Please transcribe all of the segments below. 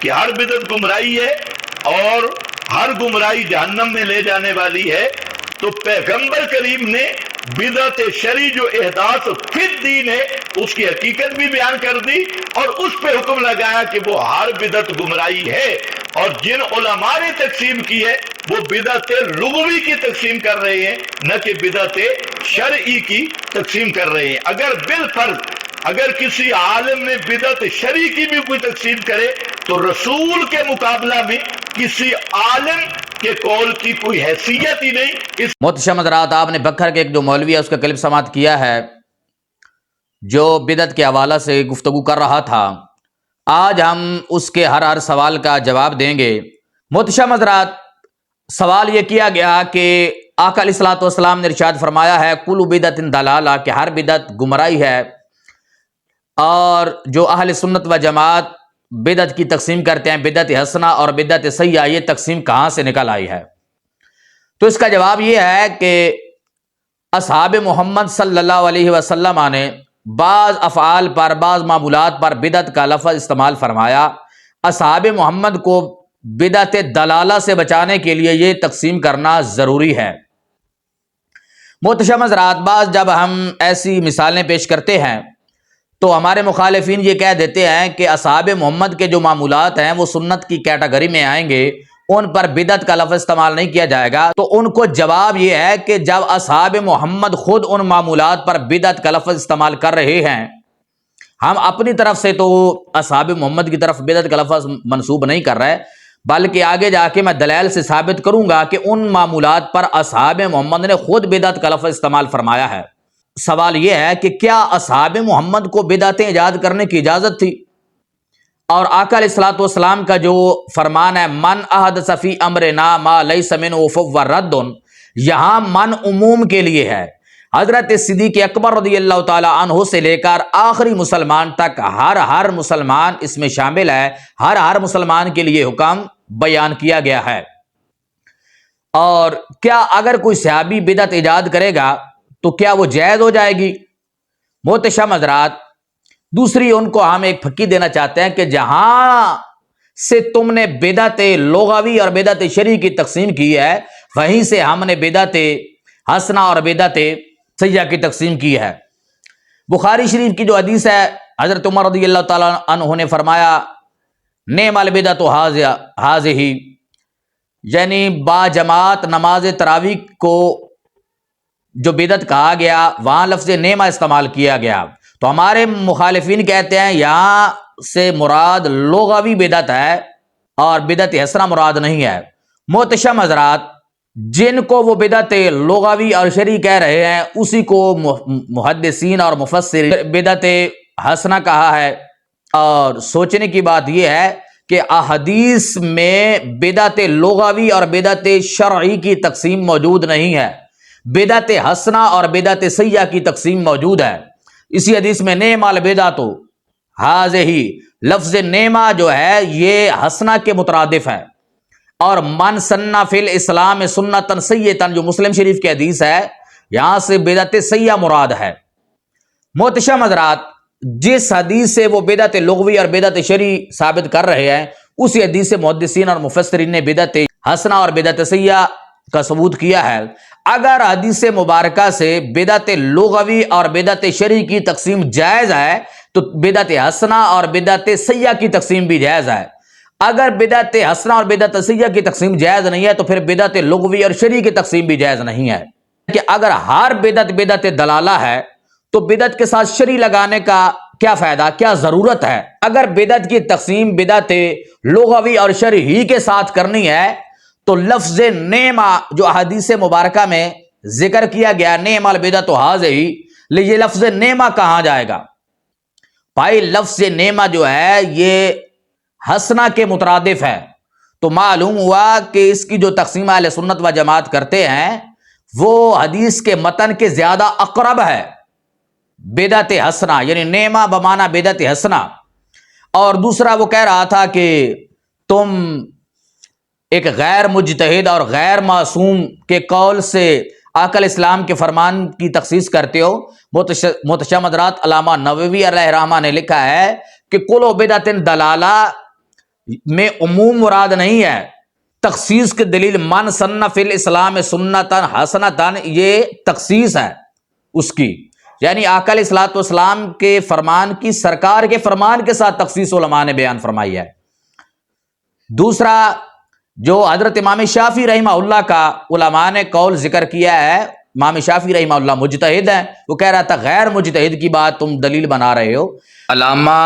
کہ ہر بدعت گمراہی ہے اور ہر گمراہی جہنم میں لے جانے والی ہے، تو پیغمبر کریم نے بدعت شرعی جو احداث فی الدین ہے اس کی حقیقت بھی بیان کر دی اور اس پہ حکم لگایا کہ وہ ہر بدعت گمراہی ہے، اور جن علماء نے تقسیم کی ہے وہ بدعت لغوی کی تقسیم کر رہے ہیں، نہ کہ بدعت شرعی کی تقسیم کر رہے ہیں۔ اگر بالفرض اگر کسی عالم نے بدعت شرعی کی بھی کوئی تقسیم کرے تو رسول کے مقابلہ میں کسی عالم کے قول کی کوئی حیثیت ہی نہیں۔ محتشم حضرات، آپ نے بکھر کے ایک جو مولوی ہے اس کا کلپ سماعت کیا ہے جو بدعت کے حوالہ سے گفتگو کر رہا تھا۔ آج ہم اس کے ہر سوال کا جواب دیں گے۔ محتشم حضرات، سوال یہ کیا گیا کہ آقا علیہ الصلوۃ والسلام نے ارشاد فرمایا ہے کل بدعت ضلالہ، کہ ہر بدعت گمراہی ہے، اور جو اہل سنت و جماعت بدعت کی تقسیم کرتے ہیں بدعت حسنہ اور بدعت سیئہ، یہ تقسیم کہاں سے نکل آئی ہے؟ تو اس کا جواب یہ ہے کہ اصحاب محمد صلی اللہ علیہ وسلم نے بعض افعال پر، بعض معمولات پر بدعت کا لفظ استعمال فرمایا۔ اصحاب محمد کو بدعت دلالہ سے بچانے کے لیے یہ تقسیم کرنا ضروری ہے۔ محتشم حضرات، بعض جب ہم ایسی مثالیں پیش کرتے ہیں تو ہمارے مخالفین یہ کہہ دیتے ہیں کہ اصحاب محمد کے جو معمولات ہیں وہ سنت کی کیٹیگری میں آئیں گے، ان پر بدعت کا لفظ استعمال نہیں کیا جائے گا۔ تو ان کو جواب یہ ہے کہ جب اصحاب محمد خود ان معمولات پر بدعت کا لفظ استعمال کر رہے ہیں، ہم اپنی طرف سے تو اصحاب محمد کی طرف بدعت کا لفظ منسوب نہیں کر رہے، بلکہ آگے جا کے میں دلائل سے ثابت کروں گا کہ ان معمولات پر اصحاب محمد نے خود بدعت کا لفظ استعمال فرمایا ہے۔ سوال یہ ہے کہ کیا اصحاب محمد کو بدعتیں ایجاد کرنے کی اجازت تھی؟ اور آقا علیہ الصلوۃ والسلام کا جو فرمان ہے من احدث فی امرنا ما لیس منہ فہو رد، یہاں من عموم کے لیے ہے۔ حضرت صدیق اکبر رضی اللہ تعالی عنہ سے لے کر آخری مسلمان تک ہر مسلمان اس میں شامل ہے، ہر مسلمان کے لیے حکم بیان کیا گیا ہے۔ اور کیا اگر کوئی صحابی بدعت ایجاد کرے گا تو کیا وہ جائز ہو جائے گی؟ محتشم حضرات، دوسری ان کو ہم ایک پھکی دینا چاہتے ہیں کہ جہاں سے تم نے بدعت لغوی اور بدعت شرعی کی تقسیم کی ہے وہیں سے ہم نے بدعت حسنہ اور بدعت سیئہ کی تقسیم کی ہے۔ بخاری شریف کی جو حدیث ہے، حضرت عمر رضی اللہ تعالیٰ عنہ نے فرمایا نعم البدعۃ ہذہ، یعنی با جماعت نماز تراویح کو جو بدعت کہا گیا وہاں لفظ نعمہ استعمال کیا گیا۔ تو ہمارے مخالفین کہتے ہیں یہاں سے مراد لغوی بدعت ہے اور بدعت حسنہ مراد نہیں ہے۔ محتشم حضرات، جن کو وہ بدعت لغوی اور شرعی کہہ رہے ہیں اسی کو محدثین اور مفسرین بدعت حسنہ کہا ہے، اور سوچنے کی بات یہ ہے کہ احادیث میں بدعت لغوی اور بدعت شرعی کی تقسیم موجود نہیں ہے، بدعت حسنہ اور بدعت سیئہ کی تقسیم موجود ہے۔ اسی حدیث میں نعم البدعۃ ہذہ، لفظ نعمہ جو ہے یہ حسنہ کے مترادف ہے، اور من سن فی الاسلام سنتا سیئۃ جو مسلم شریف کی حدیث ہے یہاں سے بدعت سیئہ مراد ہے۔ محتشم حضرات، جس حدیث سے وہ بدعت لغوی اور بدعت شرعی ثابت کر رہے ہیں اسی حدیث سے محدثین اور مفسرین نے بدعت حسنہ اور بدعت سیئہ کا ثبوت کیا ہے۔ اگر حدیث مبارکہ سے بدعت لغوی اور بدعت شرعی کی تقسیم جائز ہے تو بدعت حسنہ اور بدعت سیئہ کی تقسیم بھی جائز ہے۔ اگر بدعت حسنہ اور بدعت سیئہ کی تقسیم جائز نہیں ہے تو پھر بدعت لغوی اور شرعی کی تقسیم بھی جائز نہیں ہے۔ کہ اگر ہر بدعت دلالہ ہے تو بدعت کے ساتھ شرعی لگانے کا کیا فائدہ، کیا ضرورت ہے؟ اگر بدعت کی تقسیم بدعت لغوی اور شرعی کے ساتھ کرنی ہے تو لفظ نعمہ جو احادیث مبارکہ میں ذکر کیا گیا نعم البدعۃ ہذہ، یہ لفظ نعمہ کہاں جائے گا؟ بھائی لفظ نعمہ جو ہے یہ حسنہ کے مترادف ہے، تو معلوم ہوا کہ اس کی جو تقسیم اہل سنت و جماعت کرتے ہیں وہ حدیث کے متن کے زیادہ اقرب ہے، بدعت حسنہ یعنی نعمہ بمعنی بدعت حسنہ۔ اور دوسرا وہ کہہ رہا تھا کہ تم ایک غیر مجتہد اور غیر معصوم کے قول سے آقا علیہ السلام کے فرمان کی تخصیص کرتے ہو۔ محتشم حضرات، علامہ نووی علیہ رحمہ نے لکھا ہے کہ کل بدعت دلالہ، میں عموم مراد نہیں ہے، تخصیص کی دلیل من سن فی الاسلام سنتن حسنتن، یہ تخصیص ہے اس کی، یعنی آقا علیہ الصلوۃ والسلام کے فرمان کی سرکار کے فرمان کے ساتھ تخصیص علماء نے بیان فرمائی ہے۔ دوسرا جو حضرت امام شافعی رحمہ اللہ کا علماء نے قول ذکر کیا ہے، امام شافعی رحمہ اللہ مجتہد ہیں، وہ کہہ رہا تھا غیر مجتہد کی بات تم دلیل بنا رہے ہو۔ علامہ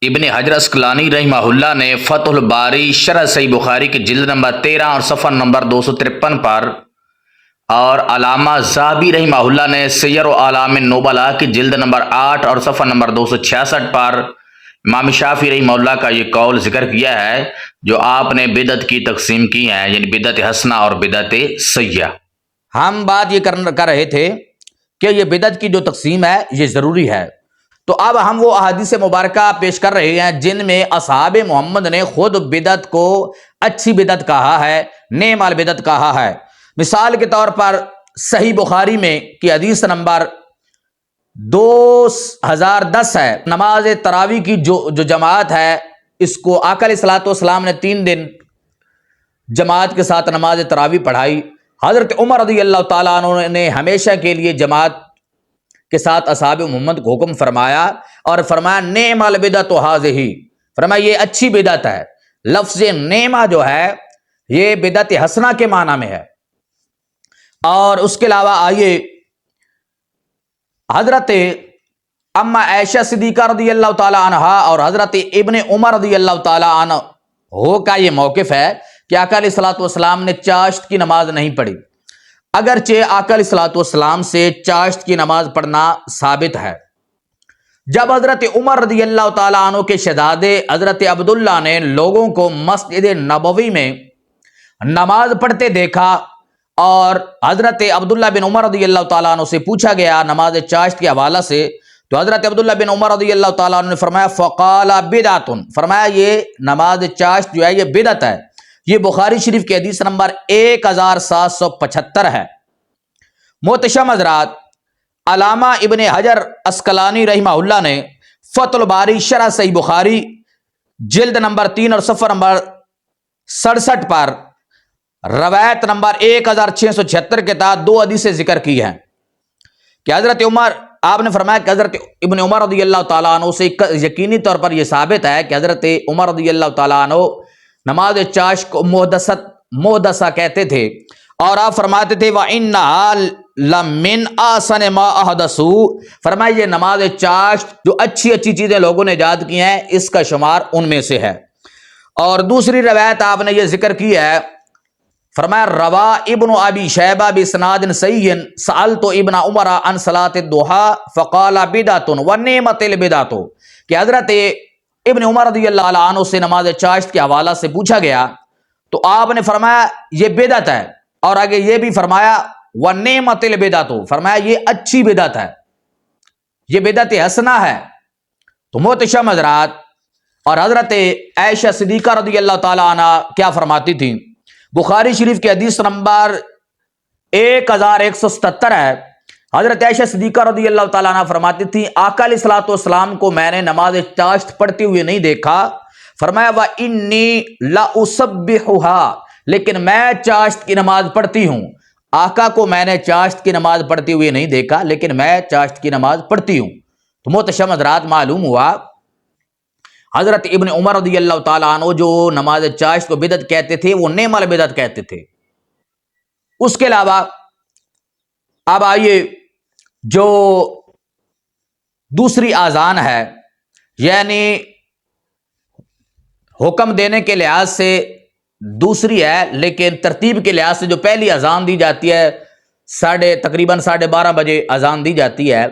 ابن حجر اسقلانی رحمہ اللہ نے فتح الباری شرح صحیح بخاری کی جلد نمبر 13 اور صفحہ نمبر 253 پر، اور علامہ ذہبی رحمہ اللہ نے سیر و اعلام النبلاء کی جلد نمبر 8 اور صفحہ نمبر 266 پر امام شافعی رحمہ اللہ کا یہ قول ذکر کیا ہے جو آپ نے بدعت کی تقسیم کی ہیں، یعنی بدعت حسنہ اور بدعت سیئہ۔ ہم بات یہ کر رہے تھے کہ یہ بدعت کی جو تقسیم ہے یہ ضروری ہے، تو اب ہم وہ احادیث مبارکہ پیش کر رہے ہیں جن میں اصحاب محمد نے خود بدعت کو اچھی بدعت کہا ہے، نعم البدعت کہا ہے۔ مثال کے طور پر صحیح بخاری میں کی حدیث نمبر 2010 ہے، نماز تراویح کی جو جماعت ہے، اس کو آقا علیہ الصلوۃ والسلام نے 3 دن جماعت کے ساتھ نماز تراویح پڑھائی۔ حضرت عمر رضی اللہ تعالیٰ عنہ نے ہمیشہ کے لیے جماعت کے ساتھ اصحاب محمد کو حکم فرمایا اور فرمایا نعم البدعۃ ھذہ، فرمایا یہ اچھی بدعت ہے۔ لفظ نعمہ جو ہے یہ بدعت حسنہ کے معنی میں ہے۔ اور اس کے علاوہ آئیے حضرت اما عائشہ صدیقہ رضی اللہ تعالی عنہا اور حضرت ابن عمر رضی اللہ تعالی عنہ ہو کا یہ موقف ہے کہ آقا علیہ الصلوۃ والسلام نے چاشت کی نماز نہیں پڑھی، اگرچہ آقا علیہ الصلوۃ والسلام سے چاشت کی نماز پڑھنا ثابت ہے۔ جب حضرت عمر رضی اللہ تعالیٰ عنہ کے شہزادے حضرت عبداللہ نے لوگوں کو مسجد نبوی میں نماز پڑھتے دیکھا اور حضرت عبداللہ بن عمر رضی اللہ تعالیٰ عنہ سے پوچھا گیا نماز چاشت کے حوالہ سے، تو حضرت عبداللہ بن عمر رضی اللہ تعالیٰ عنہ نے فرمایا فقال بدعۃ، فرمایا یہ نماز چاشت جو ہے یہ بدعت ہے۔ یہ بخاری شریف کی حدیث نمبر 1775 ہے۔ محتشم حضرات، علامہ ابن حجر اسقلانی رحمہ اللہ نے فتح الباری شرح صحیح بخاری جلد نمبر 3 اور صفحہ نمبر 67 پر روایت نمبر 1676 کے تحت 2 حدیثیں ذکر کی ہیں کہ حضرت عمر، آپ نے فرمایا کہ حضرت ابن عمر رضی اللہ تعالیٰ عنہ سے یقینی طور پر یہ ثابت ہے کہ حضرت عمر رضی اللہ تعالیٰ عنہ نماز چاشت کو محدثہ کہتے تھے، اور آپ فرماتے تھے وَإِنَّهَا لَمِنْ أَحْسَنِ مَا أَحْدَثُوا، فرمایا یہ نماز چاشت جو اچھی اچھی چیزیں لوگوں نے ایجاد کی ہیں اس کا شمار ان میں سے ہے۔ اور دوسری روایت آپ نے یہ ذکر کی ہے، فرمایا روا ابن ابی شیبہ باسناد صحیح سألت ابن عمر عن صلاۃ الضحى فقال بدعۃ ونعمت البدعۃ، کہ حضرت ابن عمر رضی اللہ عنہ سے نماز چاشت کے حوالہ سے پوچھا گیا تو آپ نے فرمایا یہ بدعت ہے، اور آگے یہ بھی فرمایا ونعمت البدعۃ، فرمایا یہ اچھی بدعت ہے، یہ بدعت حسنہ ہے۔ تو محتشم حضرات، اور حضرت عائشہ صدیقہ رضی اللہ تعالی عنہ کیا فرماتی تھیں؟ بخاری شریف کی حدیث نمبر 1177 ہے، حضرت عائشہ صدیقہ رضی اللہ تعالیٰ عنہ فرماتی تھی آقا علیہ الصلوۃ والسلام کو میں نے نماز چاشت پڑھتے ہوئے نہیں دیکھا، فرمایا وَإِنِّي لَأُسَبِّحُهَا، لیکن میں چاشت کی نماز پڑھتی ہوں۔ آقا کو میں نے چاشت کی نماز پڑھتے ہوئے نہیں دیکھا لیکن میں چاشت کی نماز پڑھتی ہوں۔ تو محتشم حضرات، معلوم ہوا حضرت ابن عمر رضی اللہ تعالیٰ عنہ جو نماز چاشت کو بدعت کہتے تھے وہ نعم البدعت کہتے تھے۔ اس کے علاوہ اب آئیے جو دوسری آذان ہے، یعنی حکم دینے کے لحاظ سے دوسری ہے لیکن ترتیب کے لحاظ سے جو پہلی اذان دی جاتی ہے تقریباً 12:30 بجے اذان دی جاتی ہے،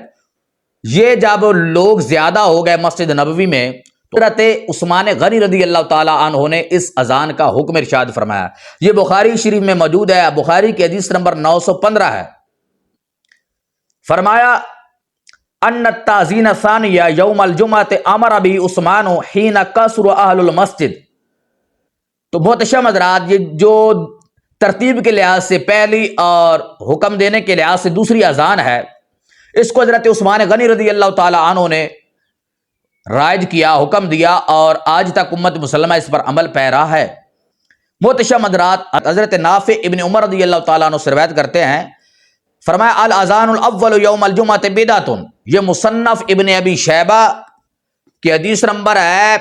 یہ جب لوگ زیادہ ہو گئے مسجد نبوی میں تو حضرت عثمان غنی رضی اللہ تعالیٰ عنہ نے اس اذان کا حکم ارشاد فرمایا۔ یہ بخاری شریف میں موجود ہے، بخاری کی حدیث نمبر 915 ہے۔ فرمایا ان التاذین ثانیہ یوم الجمعۃ امر بہ عثمان حین کثر اہل المسجد۔ تو محتشم حضرات، یہ جو ترتیب کے لحاظ سے پہلی اور حکم دینے کے لحاظ سے دوسری اذان ہے، اس کو حضرت عثمان غنی رضی اللہ تعالی عنہ نے رائج کیا، حکم دیا، اور آج تک امت مسلمہ اس پر عمل پیرا ہے۔ محتشم حضرات، حضرت نافع ابن عمر رضی اللہ تعالیٰ عنہ سے روایت کرتے ہیں، فرمایا الاذان الاول یوم الجمعۃ بدعۃ، یہ مصنف ابن ابی شیبہ کی حدیث نمبر ہے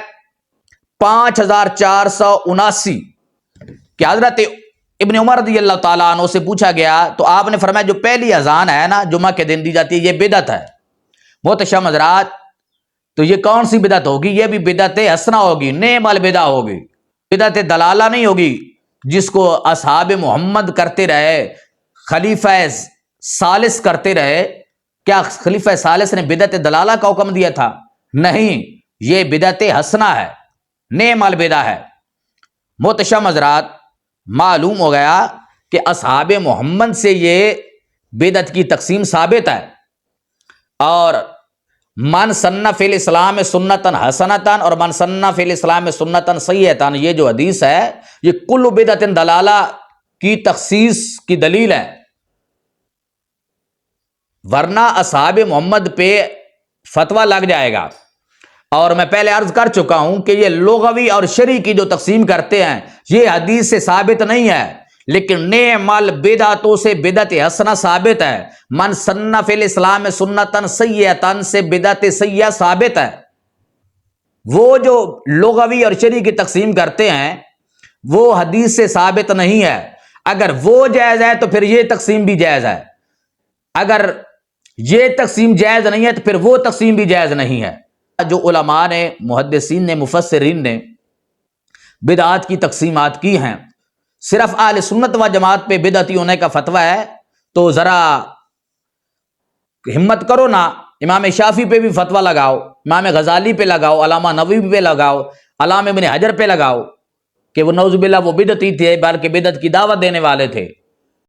5479 کہ حضرت ابن عمر رضی اللہ تعالیٰ عنہ سے پوچھا گیا تو آپ نے فرمایا جو پہلی اذان ہے نا جمعہ کے دن دی جاتی ہے یہ بدعت ہے۔ محتشم حضرات، تو یہ کون سی بدعت ہوگی؟ یہ بھی بدعت حسنہ ہوگی، نعم البدع ہوگی، بدعت دلالہ نہیں ہوگی جس کو اصحاب محمد کرتے رہے، خلیفہ ثالث کرتے رہے۔ کیا خلیفہ ثالث نے بدعت دلالہ کا حکم دیا تھا؟ نہیں، یہ بدعت حسنہ ہے، نعم البدع ہے۔ محتشم حضرات، معلوم ہو گیا کہ اصحاب محمد سے یہ بدعت کی تقسیم ثابت ہے، اور من سن فی الاسلام سنتن حسنتن اور من سن فی الاسلام سنتن سیئتن، یہ جو حدیث ہے یہ کل بدعت دلالہ کی تخصیص کی دلیل ہے، ورنہ اصحاب محمد پہ فتویٰ لگ جائے گا۔ اور میں پہلے عرض کر چکا ہوں کہ یہ لغوی اور شرعی کی جو تقسیم کرتے ہیں یہ حدیث سے ثابت نہیں ہے، لیکن نعم البدعۃ سے بدعت حسنہ ثابت ہے، من سن فی الاسلام سنتن سیئتن سے بدعت سیئہ ثابت ہے۔ وہ جو لغوی اور شرعی کی تقسیم کرتے ہیں وہ حدیث سے ثابت نہیں ہے، اگر وہ جائز ہے تو پھر یہ تقسیم بھی جائز ہے، اگر یہ تقسیم جائز نہیں ہے تو پھر وہ تقسیم بھی جائز نہیں ہے۔ جو علماء نے، محدثین نے، مفسرین نے بدعات کی تقسیمات کی ہیں، صرف اہل سنت و جماعت پہ بدعتی ہونے کا فتویٰ ہے تو ذرا ہمت کرو نا، امام شافعی پہ بھی فتویٰ لگاؤ، امام غزالی پہ لگاؤ، علامہ نووی پہ لگاؤ، علامہ ابن حجر پہ لگاؤ کہ وہ نعوذ باللہ وہ بدعتی تھے بلکہ بدعت کی دعوت دینے والے تھے۔